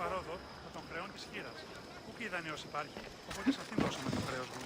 παρόδο με τον χρεών της χήρας. Πού και ιδανείως υπάρχει, οπότε σε αυτήν δώσαμε το χρέος μου.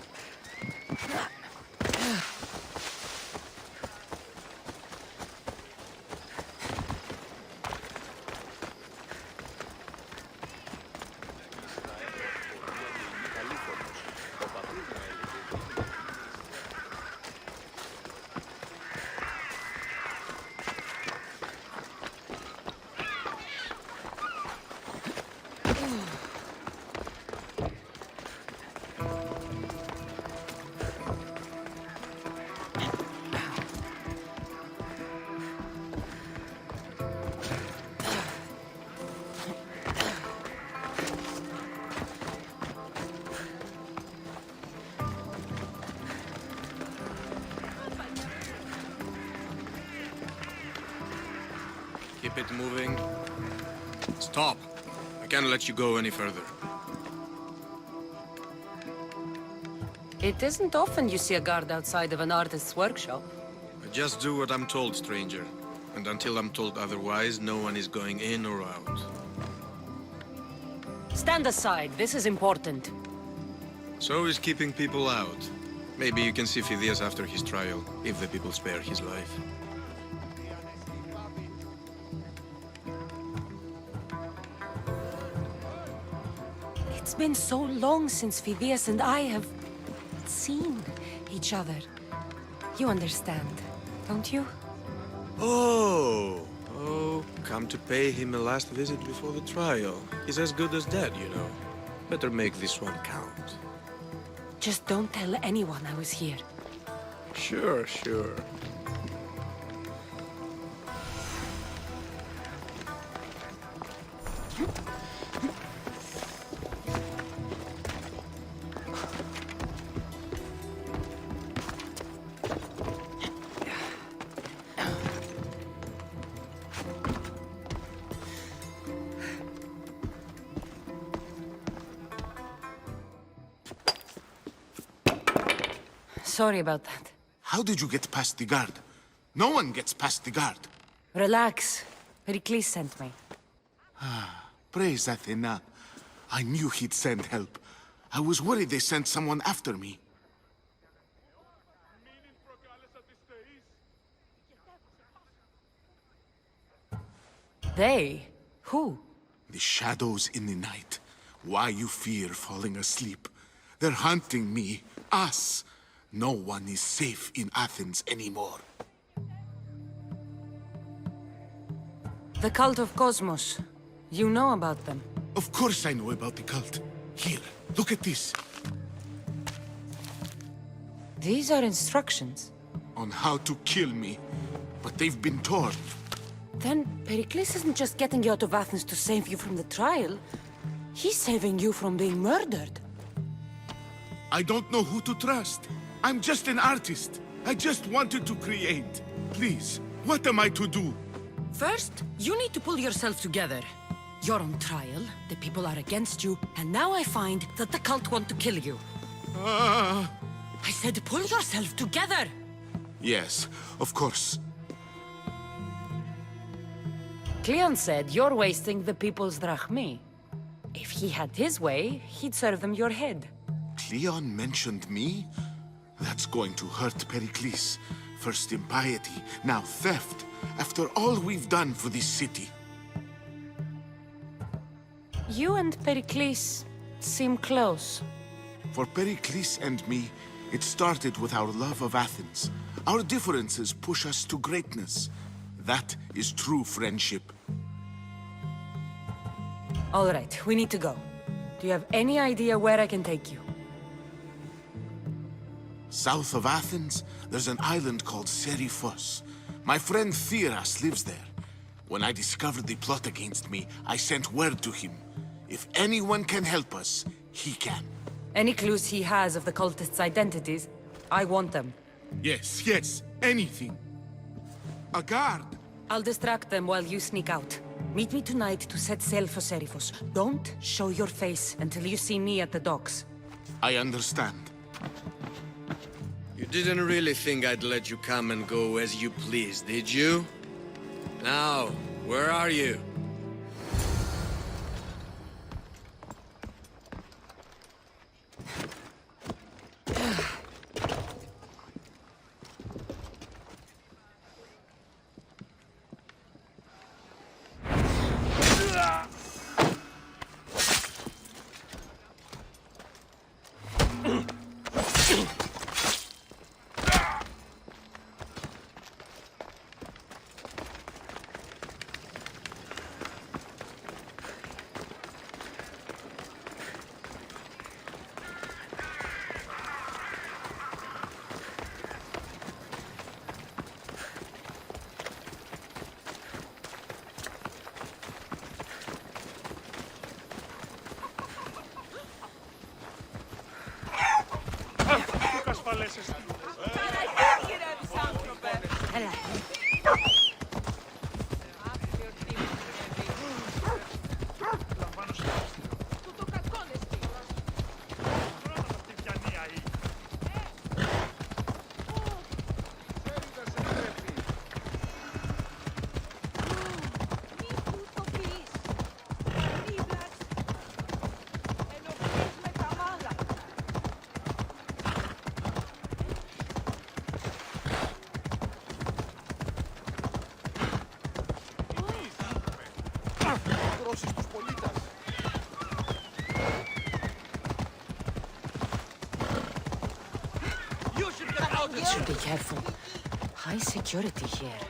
Keep it moving. Stop! I can't let you go any further. It isn't often you see a guard outside of an artist's workshop. I just do what I'm told, stranger. And until I'm told otherwise, no one is going in or out. Stand aside, this is important. So is keeping people out. Maybe you can see Phidias after his trial, if the people spare his life. It's been so long since Phidias and I have seen each other. You understand, don't you? Oh, come to pay him a last visit before the trial. He's as good as dead, you know. Better make this one count. Just don't tell anyone I was here. Sure, sure. Sorry about that. How did you get past the guard? No one gets past the guard. Relax. Pericles sent me. Praise Athena. I knew he'd send help. I was worried they sent someone after me. They? Who? The shadows in the night. Why you fear falling asleep. They're hunting me. Us. No one is safe in Athens anymore. The cult of Cosmos. You know about them. Of course I know about the cult. Here, look at this. These are instructions. On how to kill me. But they've been torn. Then Pericles isn't just getting you out of Athens to save you from the trial. He's saving you from being murdered. I don't know who to trust. I'm just an artist. I just wanted to create. Please, what am I to do? First, you need to pull yourself together. You're on trial, the people are against you, and now I find that the cult want to kill you. I said pull yourself together! Yes, of course. Cleon said you're wasting the people's drachmi. If he had his way, he'd serve them your head. Cleon mentioned me? That's going to hurt Pericles. First impiety, now theft. After all we've done for this city. You and Pericles seem close. For Pericles and me, it started with our love of Athens. Our differences push us to greatness. That is true friendship. All right, we need to go. Do you have any idea where I can take you? South of Athens, there's an island called Seriphos. My friend Theras lives there. When I discovered the plot against me, I sent word to him. If anyone can help us, he can. Any clues he has of the cultists' identities, I want them. Yes, anything. A guard! I'll distract them while you sneak out. Meet me tonight to set sail for Seriphos. Don't show your face until you see me at the docks. I understand. You didn't really think I'd let you come and go as you please, did you? Now, where are you? σταυρώσεις τους πολίτες. We should be careful. High security here.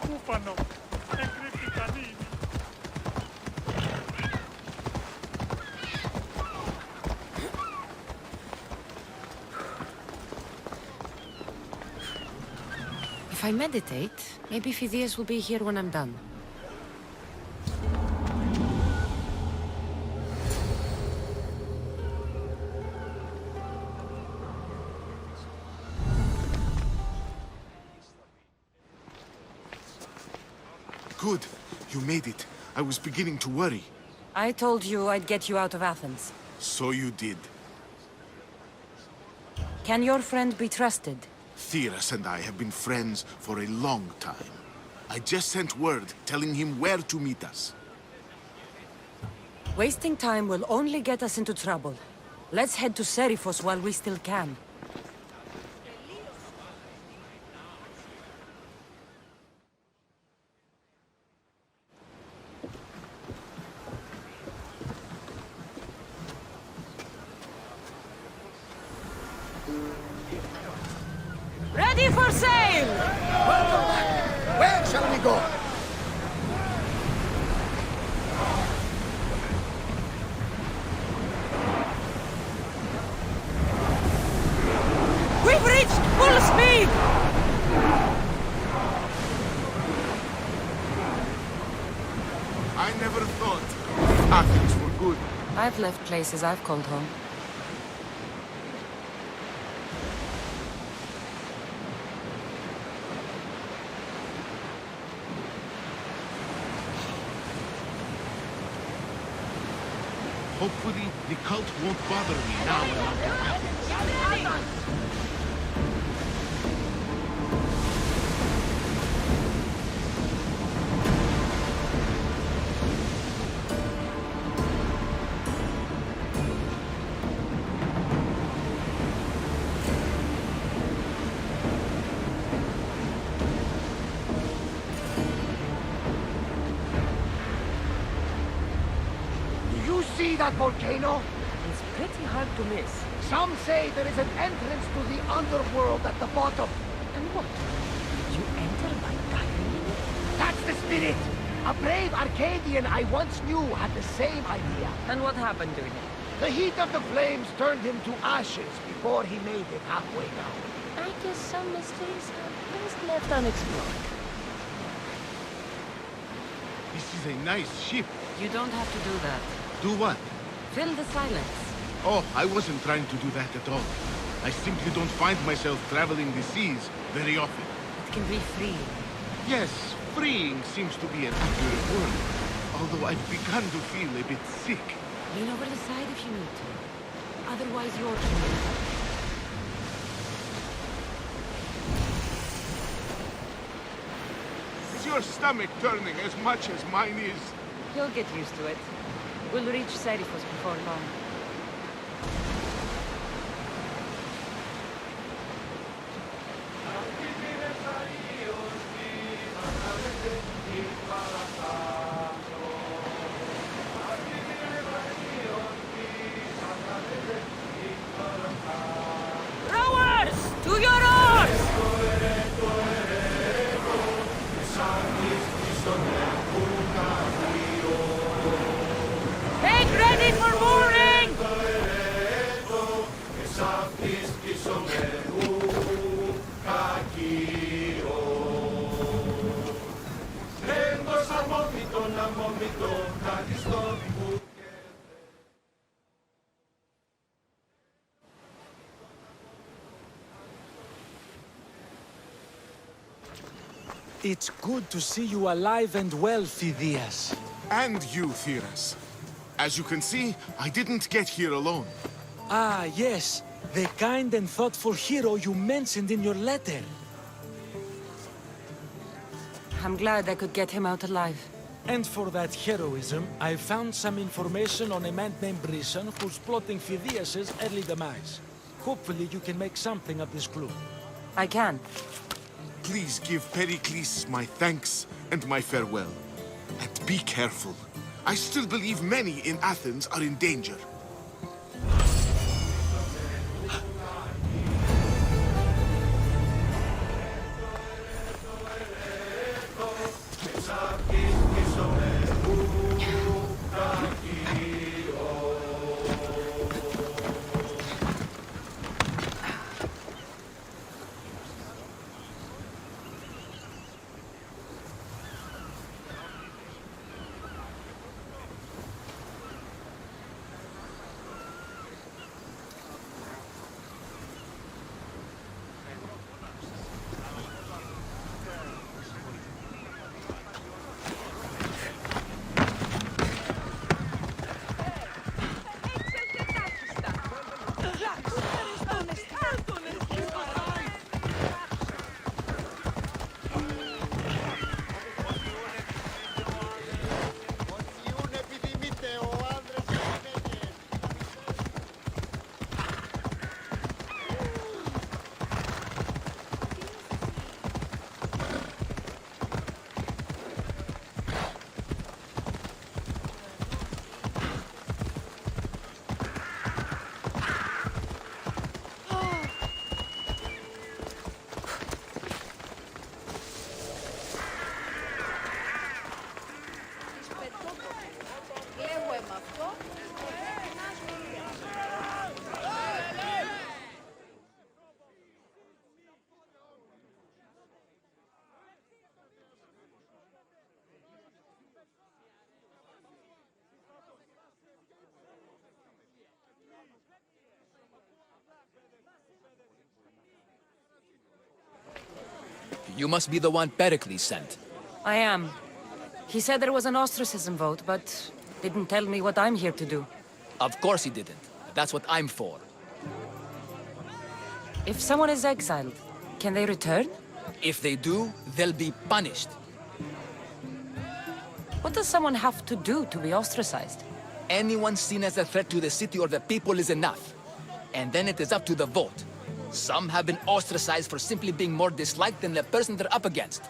Κούφανο. Εγκρίπτηκαν ήδη. If I meditate, maybe Phidias will be here when I'm done. Good. You made it. I was beginning to worry. I told you I'd get you out of Athens. So you did. Can your friend be trusted? Theras and I have been friends for a long time. I just sent word telling him where to meet us. Wasting time will only get us into trouble. Let's head to Seriphos while we still can. Ready for sail! Where shall we go? We've reached full speed! I never thought Athens were good. I've left places I've called home. Hopefully, the cult won't bother me now when I'm in Athens. You see that volcano? It's pretty hard to miss. Some say there is an entrance to the underworld at the bottom. And what? You enter by diving? That's the spirit! A brave Arcadian I once knew had the same idea. And what happened to him? The heat of the flames turned him to ashes before he made it halfway down. I guess some mysteries are best left unexplored. This is a nice ship. You don't have to do that. Do what? Fill the silence. Oh, I wasn't trying to do that at all. I simply don't find myself traveling the seas very often. It can be free. Yes, freeing seems to be an accurate word. Although I've begun to feel a bit sick. Lean over the side if you need to. Otherwise, you're human. Is your stomach turning as much as mine is? You'll get used to it. We'll reach Seriphos before long. Rowers! To your oars! Take ready for mooring! It's good to see you alive and well, Phidias. And you, Theras. As you can see, I didn't get here alone. Ah, yes. The kind and thoughtful hero you mentioned in your letter. I'm glad I could get him out alive. And for that heroism, I found some information on a man named Brisson who's plotting Phidias' early demise. Hopefully you can make something of this clue. I can. Please give Pericles my thanks and my farewell. And be careful. I still believe many in Athens are in danger. You must be the one Pericles sent. I am. He said there was an ostracism vote, but didn't tell me what I'm here to do. Of course he didn't. That's what I'm for. If someone is exiled, can they return? If they do, they'll be punished. What does someone have to do to be ostracized? Anyone seen as a threat to the city or the people is enough. And then it is up to the vote. Some have been ostracized for simply being more disliked than the person they're up against.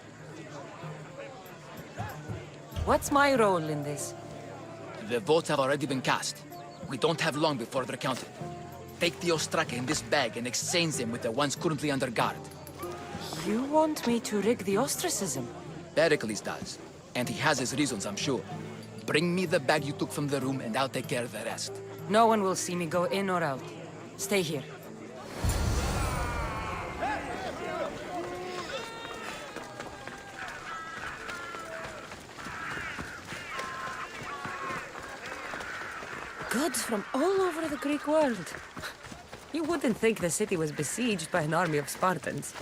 What's my role in this? The votes have already been cast. We don't have long before they're counted. Take the ostraka in this bag and exchange them with the ones currently under guard. You want me to rig the ostracism? Pericles does. And he has his reasons, I'm sure. Bring me the bag you took from the room and I'll take care of the rest. No one will see me go in or out. Stay here. Goods from all over the Greek world. You wouldn't think the city was besieged by an army of Spartans.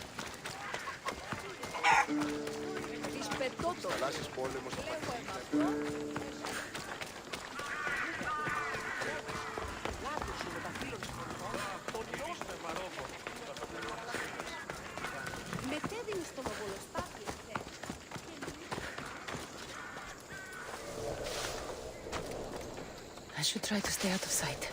I should try to stay out of sight.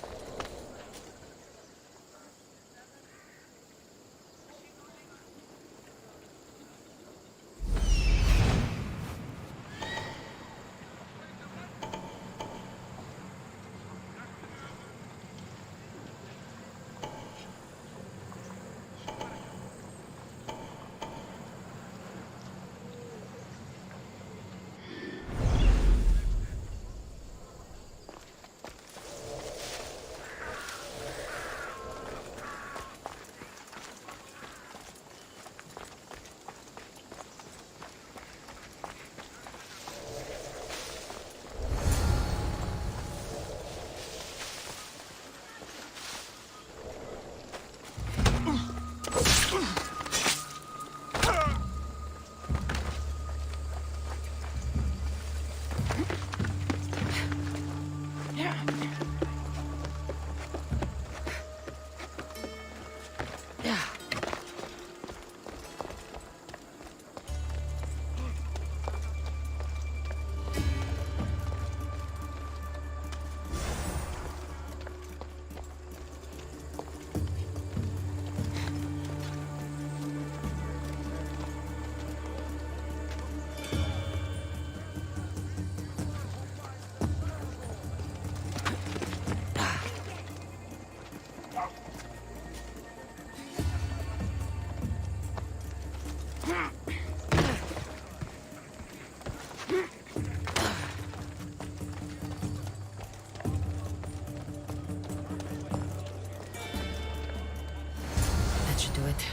to do it.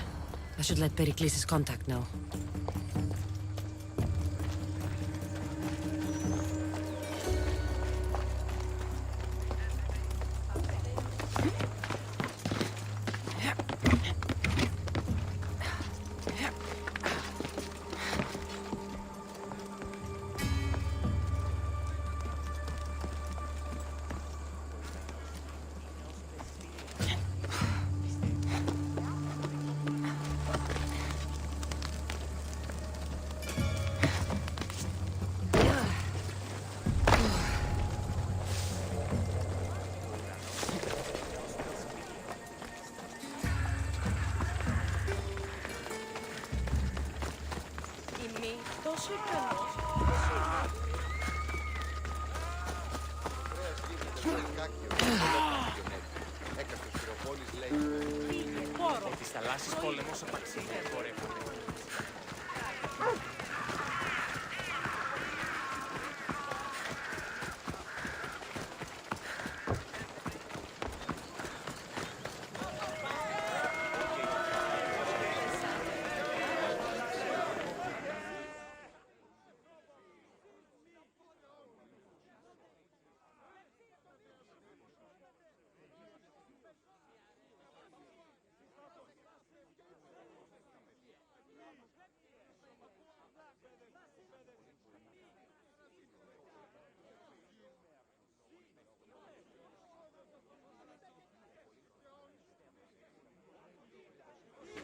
I should let Pericles' contact know.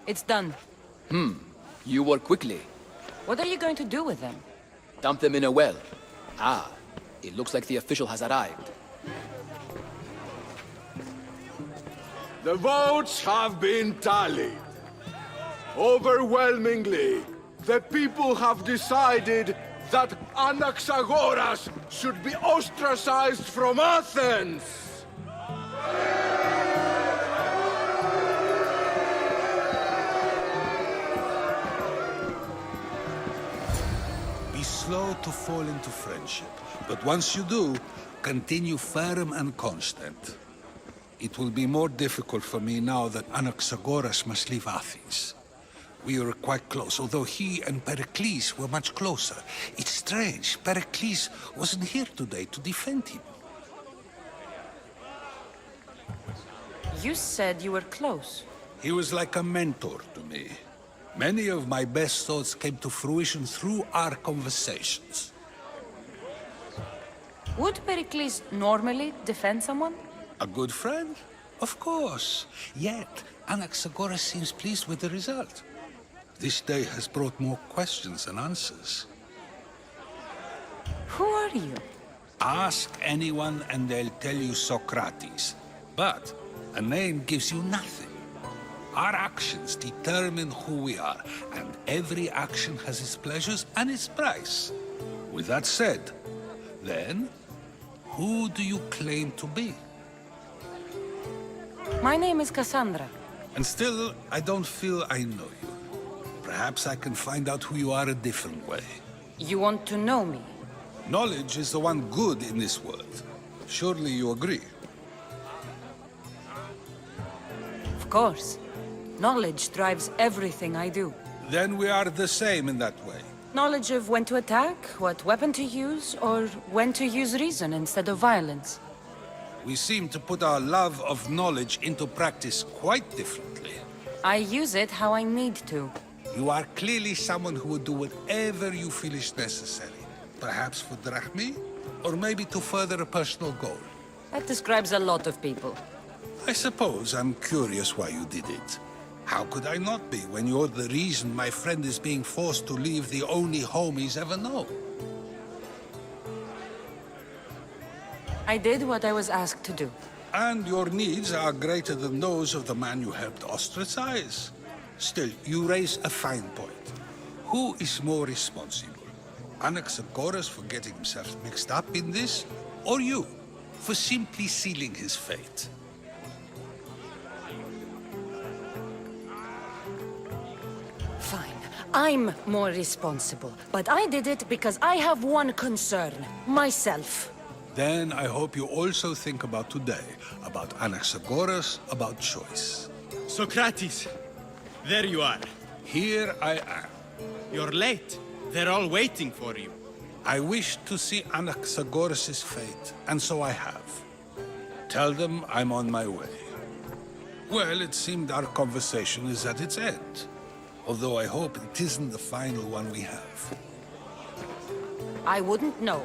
It's done. You work quickly. What are you going to do with them? Dump them in a well. Ah, it looks like the official has arrived. The votes have been tallied. Overwhelmingly, the people have decided that Anaxagoras should be ostracized from Athens! Be slow to fall into friendship, but once you do, continue firm and constant. It will be more difficult for me now that Anaxagoras must leave Athens. We were quite close, although he and Pericles were much closer. It's strange, Pericles wasn't here today to defend him. You said you were close. He was like a mentor to me. Many of my best thoughts came to fruition through our conversations. Would Pericles normally defend someone? A good friend? Of course. Yet, Anaxagoras seems pleased with the result. This day has brought more questions than answers. Who are you? Ask anyone and they'll tell you Socrates. But a name gives you nothing. Our actions determine who we are, and every action has its pleasures and its price. With that said, then, who do you claim to be? My name is Cassandra. And still, I don't feel I know you. Perhaps I can find out who you are a different way. You want to know me? Knowledge is the one good in this world. Surely you agree? Of course. Knowledge drives everything I do. Then we are the same in that way. Knowledge of when to attack, what weapon to use, or when to use reason instead of violence. We seem to put our love of knowledge into practice quite differently. I use it how I need to. You are clearly someone who would do whatever you feel is necessary. Perhaps for drachmi, or maybe to further a personal goal. That describes a lot of people. I suppose I'm curious why you did it. How could I not be when you're the reason my friend is being forced to leave the only home he's ever known? I did what I was asked to do. And your needs are greater than those of the man you helped ostracize. Still, you raise a fine point. Who is more responsible? Anaxagoras for getting himself mixed up in this? Or you, for simply sealing his fate? Fine. I'm more responsible. But I did it because I have one concern. Myself. Then I hope you also think about today. About Anaxagoras, about choice. Socrates! There you are. Here I am. You're late. They're all waiting for you. I wish to see Anaxagoras' fate, and so I have. Tell them I'm on my way. Well, it seemed our conversation is at its end. Although I hope it isn't the final one we have. I wouldn't know.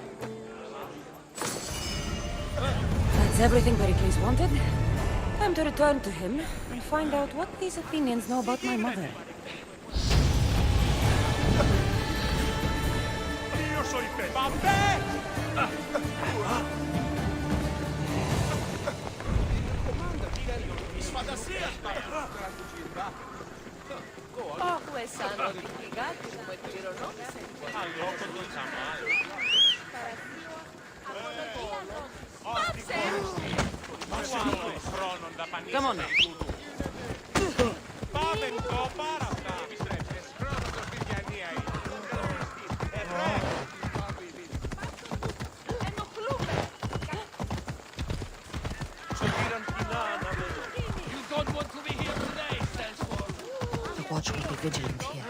That's everything Pericles wanted. Time to return to him and find out what these Athenians know about my mother. Come on now. The watch will be vigilant here.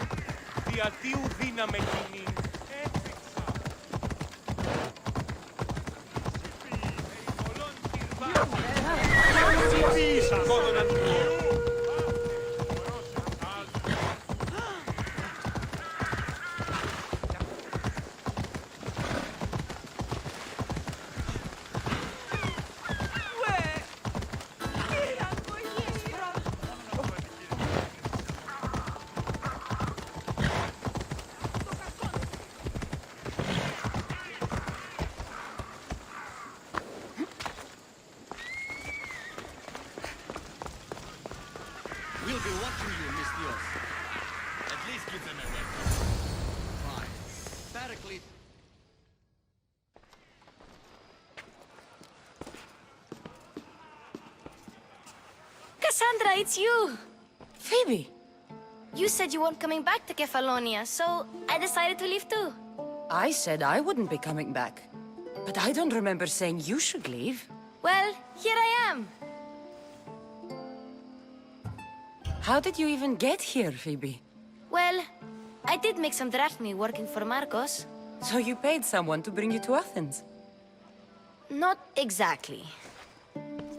We'll be watching you, Mistios. At least give them a weapon. Fine. Pericles. Cassandra, it's you! Phoebe! You said you weren't coming back to Kefalonia, so I decided to leave too. I said I wouldn't be coming back. But I don't remember saying you should leave. Well, here I am. How did you even get here, Phoebe? Well, I did make some drachmi working for Marcos. So you paid someone to bring you to Athens? Not exactly.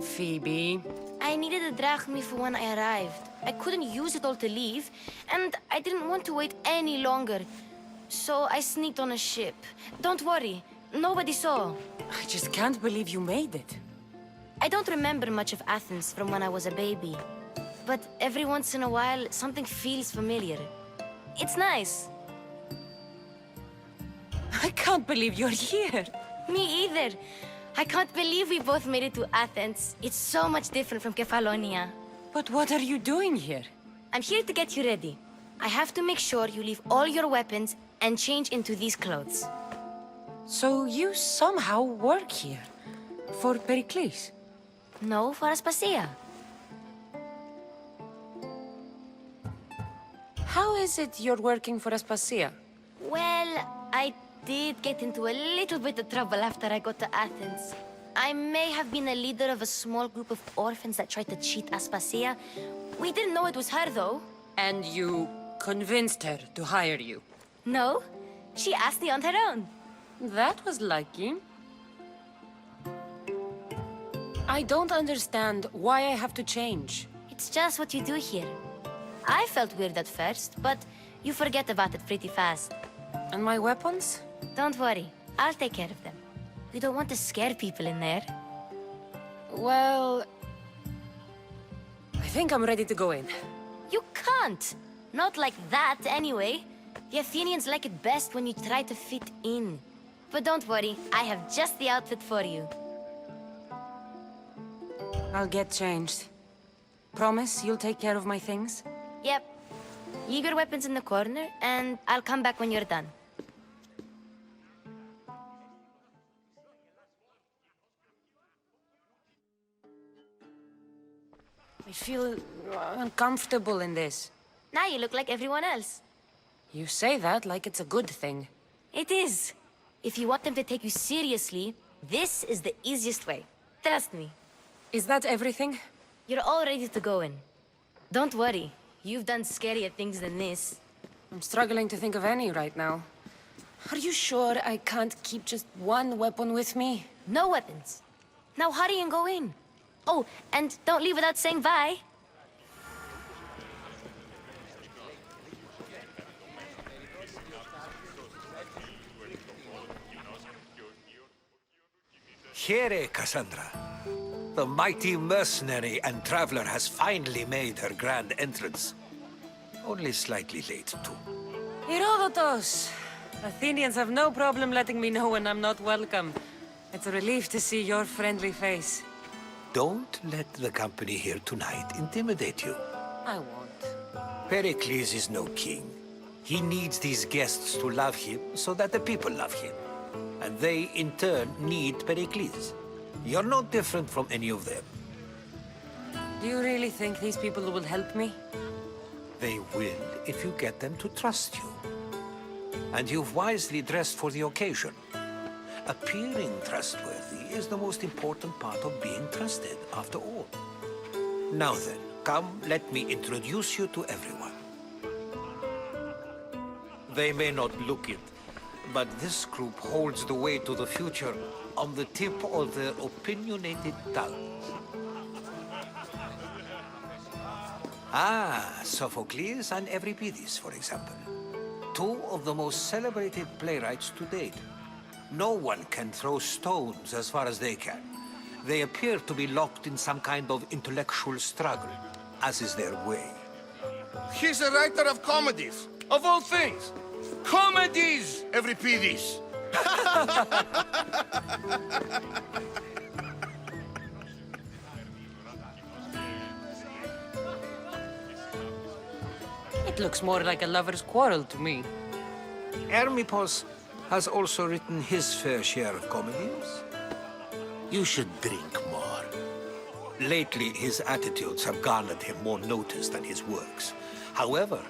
Phoebe... I needed a drachmi for when I arrived. I couldn't use it all to leave, and I didn't want to wait any longer. So I sneaked on a ship. Don't worry, nobody saw. I just can't believe you made it. I don't remember much of Athens from when I was a baby. But every once in a while, something feels familiar. It's nice. I can't believe you're here. Me either. I can't believe we both made it to Athens. It's so much different from Kefalonia. But what are you doing here? I'm here to get you ready. I have to make sure you leave all your weapons and change into these clothes. So you somehow work here? For Pericles? No, for Aspasia. How is it you're working for Aspasia? Well, I did get into a little bit of trouble after I got to Athens. I may have been a leader of a small group of orphans that tried to cheat Aspasia. We didn't know it was her, though. And you convinced her to hire you? No, she asked me on her own. That was lucky. I don't understand why I have to change. It's just what you do here. I felt weird at first, but you forget about it pretty fast. And my weapons? Don't worry, I'll take care of them. You don't want to scare people in there. Well... I think I'm ready to go in. You can't! Not like that, anyway. The Athenians like it best when you try to fit in. But don't worry, I have just the outfit for you. I'll get changed. Promise you'll take care of my things? Yep. Leave your weapons in the corner, and I'll come back when you're done. I feel uncomfortable in this. Now you look like everyone else. You say that like it's a good thing. It is. If you want them to take you seriously, this is the easiest way. Trust me. Is that everything? You're all ready to go in. Don't worry. You've done scarier things than this. I'm struggling to think of any right now. Are you sure I can't keep just one weapon with me? No weapons. Now hurry and go in. Oh, and don't leave without saying bye. Here, Cassandra. The mighty mercenary and traveler has finally made her grand entrance. Only slightly late, too. Herodotus! Athenians have no problem letting me know when I'm not welcome. It's a relief to see your friendly face. Don't let the company here tonight intimidate you. I won't. Pericles is no king. He needs these guests to love him so that the people love him. And they, in turn, need Pericles. You're no different from any of them. Do you really think these people will help me? They will if you get them to trust you. And you've wisely dressed for the occasion. Appearing trustworthy is the most important part of being trusted, after all. Now then, come, let me introduce you to everyone. They may not look it, but this group holds the way to the future on the tip of their opinionated tongues. Ah, Sophocles and Euripides, for example. Two of the most celebrated playwrights to date. No one can throw stones as far as they can. They appear to be locked in some kind of intellectual struggle, as is their way. He's a writer of comedies, of all things. Comedies, Euripides. It looks more like a lover's quarrel to me. Hermippos has also written his fair share of comedies. You should drink more. Lately, his attitudes have garnered him more notice than his works. However,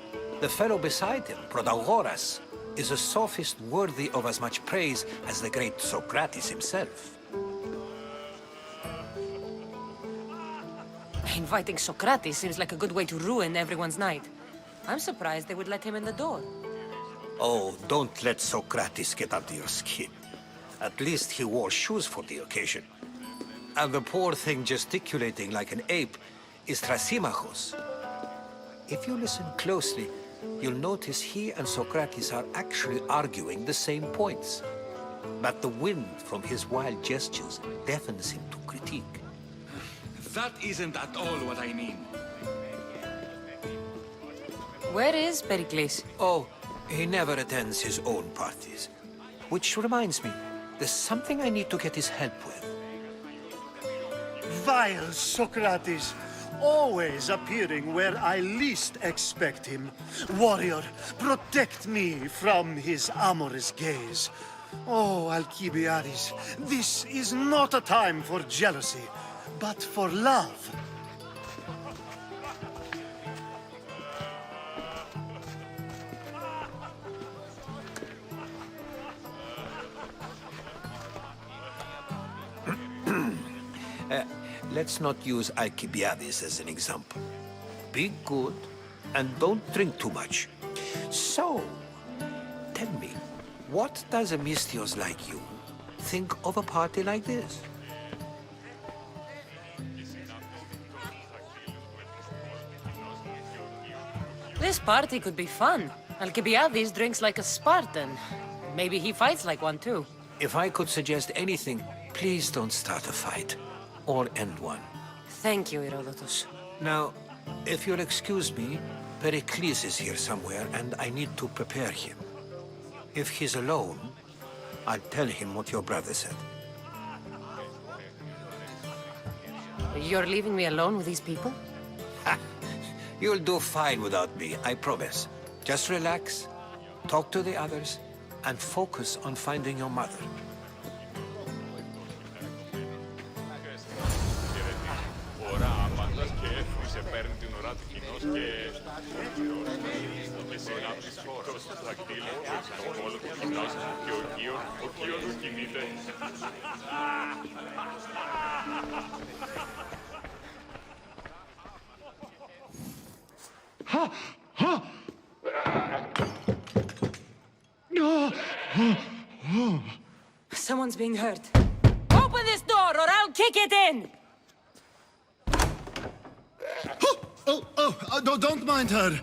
the fellow beside him, Protagoras, is a sophist worthy of as much praise as the great Socrates himself. Inviting Socrates seems like a good way to ruin everyone's night. I'm surprised they would let him in the door. Oh, don't let Socrates get under your skin. At least he wore shoes for the occasion. And the poor thing gesticulating like an ape is Thrasymachos. If you listen closely, you'll notice he and Socrates are actually arguing the same points. But the wind from his wild gestures deafens him to critique. That isn't at all what I mean. Where is Pericles? Oh, he never attends his own parties. Which reminds me, there's something I need to get his help with. Vile Socrates, always appearing where I least expect him. Warrior, protect me from his amorous gaze. Oh, Alcibiades, this is not a time for jealousy, but for love. Let's not use Alcibiades as an example. Be good, and don't drink too much. So, tell me, what does a Misthios like you think of a party like this? This party could be fun. Alcibiades drinks like a Spartan. Maybe he fights like one too. If I could suggest anything, please don't start a fight. Or end one. Thank you, Herodotus. Now, if you'll excuse me, Pericles is here somewhere, and I need to prepare him. If he's alone, I'll tell him what your brother said. You're leaving me alone with these people? You'll do fine without me, I promise. Just relax, talk to the others, and focus on finding your mother. Someone's being hurt. Open this door or I'll kick it in! Don't mind her.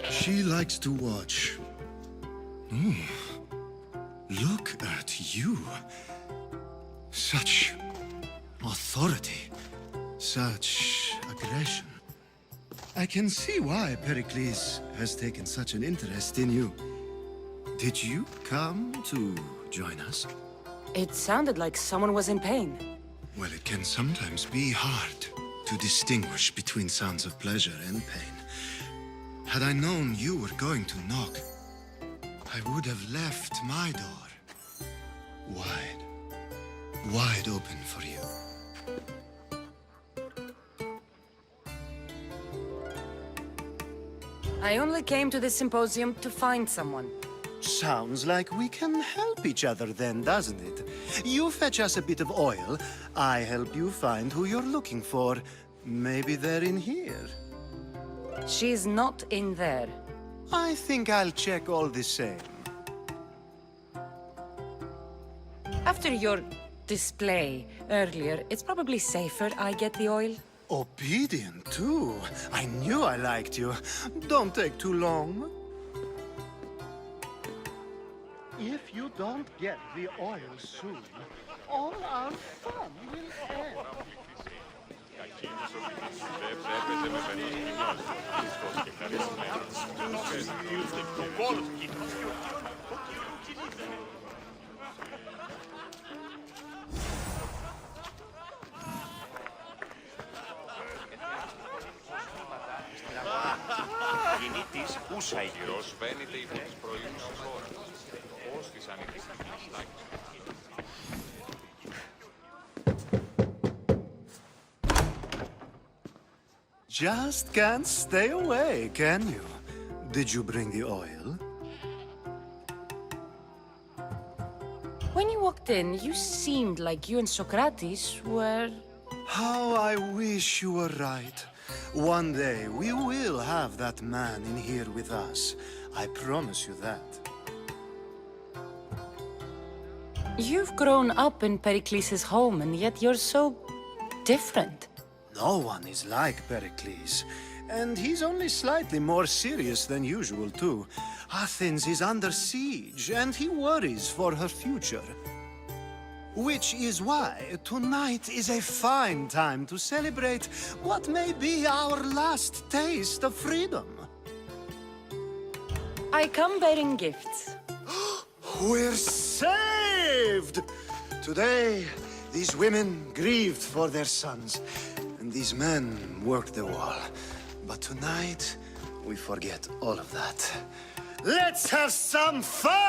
She likes to watch. Look at you. Such authority. Such aggression. I can see why Pericles has taken such an interest in you. Did you come to join us? It sounded like someone was in pain. Well, it can sometimes be hard to distinguish between sounds of pleasure and pain. Had I known you were going to knock, I would have left my door wide open for you. I only came to this symposium to find someone. Sounds like we can help each other then, doesn't it? You fetch us a bit of oil, I help you find who you're looking for. Maybe they're in here. She's not in there. I think I'll check all the same. After your display earlier, it's probably safer I get the oil. Obedient, too. I knew I liked you. Don't take too long. If you don't get the oil soon, all our fun will end. Γεννήτης ούσα ηγυρός βαίνεται υπό τις προηγούμενες ώρες. Ως της ανοιχτής λάκης. Just can't stay away, can you? Did you bring the oil? When you walked in, you seemed like you and Socrates were... How I wish you were right. One day, we will have that man in here with us. I promise you that. You've grown up in Pericles' home, and yet you're so different. No one is like Pericles. And he's only slightly more serious than usual, too. Athens is under siege, and he worries for her future. Which is why tonight is a fine time to celebrate what may be our last taste of freedom. I come bearing gifts. We're saved! Today, these women grieved for their sons, and these men worked the wall. But tonight, we forget all of that. Let's have some fun!